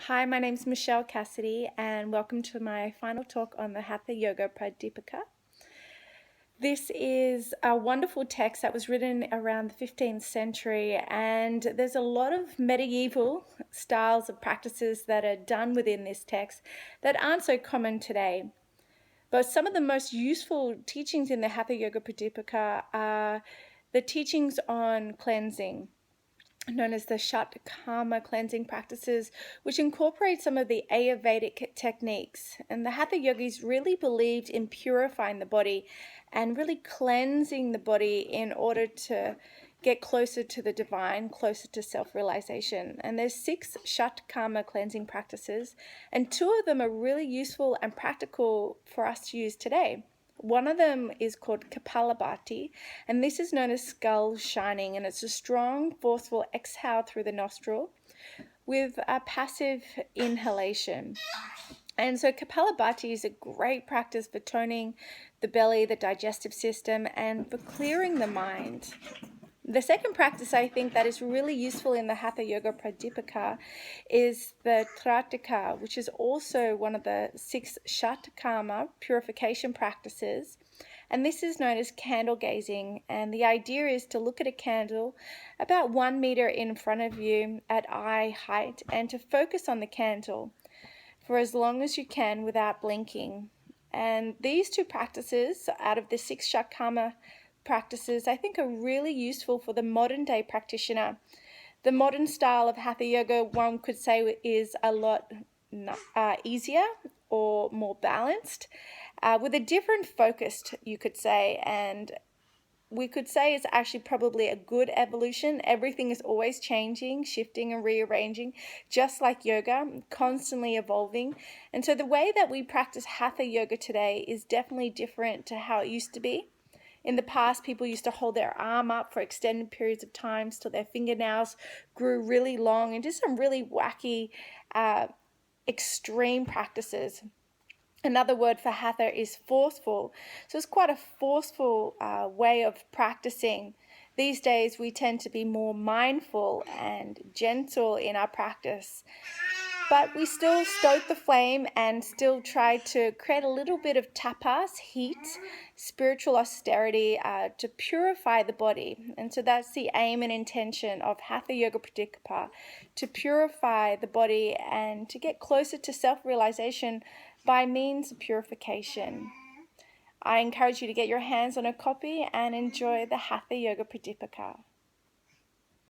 Hi, my name's Michelle Cassidy and welcome to my final talk on the Hatha Yoga Pradipika. This is a wonderful text that was written around the 15th century, and there's a lot of medieval styles of practices that are done within this text that aren't so common today. But some of the most useful teachings in the Hatha Yoga Pradipika are the teachings on cleansing, known as the Karma cleansing practices, which incorporate some of the Ayurvedic techniques. And the Hatha yogis really believed in purifying the body and really cleansing the body in order to get closer to the divine, closer to self-realization. And there's 6 Karma cleansing practices, and 2 of them are really useful and practical for us to use today. One of them is called Kapalabhati, and this is known as skull shining, and it's a strong, forceful exhale through the nostril with a passive inhalation. And so Kapalabhati is a great practice for toning the belly, the digestive system, and for clearing the mind. The second practice I think that is really useful in the Hatha Yoga Pradipika is the Tratika, which is also one of the 6 Karma purification practices. And this is known as candle gazing. And the idea is to look at a candle about 1 meter in front of you at eye height and to focus on the candle for as long as you can without blinking. And these 2 practices out of the 6 Karma practices I think are really useful for the modern day practitioner. The modern style of Hatha Yoga, one could say, is a lot easier or more balanced, with a different focus, you could say, and we could say it's actually probably a good evolution. Everything is always changing, shifting and rearranging, just like yoga, constantly evolving. And so the way that we practice Hatha Yoga today is definitely different to how it used to be. In the past, people used to hold their arm up for extended periods of time till their fingernails grew really long, and did some really wacky, extreme practices. Another word for hatha is forceful. So it's quite a forceful way of practicing. These days, we tend to be more mindful and gentle in our practice. But we still stoke the flame and still try to create a little bit of tapas, heat, spiritual austerity to purify the body. And so that's the aim and intention of Hatha Yoga Pradipika, to purify the body and to get closer to self-realization by means of purification. I encourage you to get your hands on a copy and enjoy the Hatha Yoga Pradipika.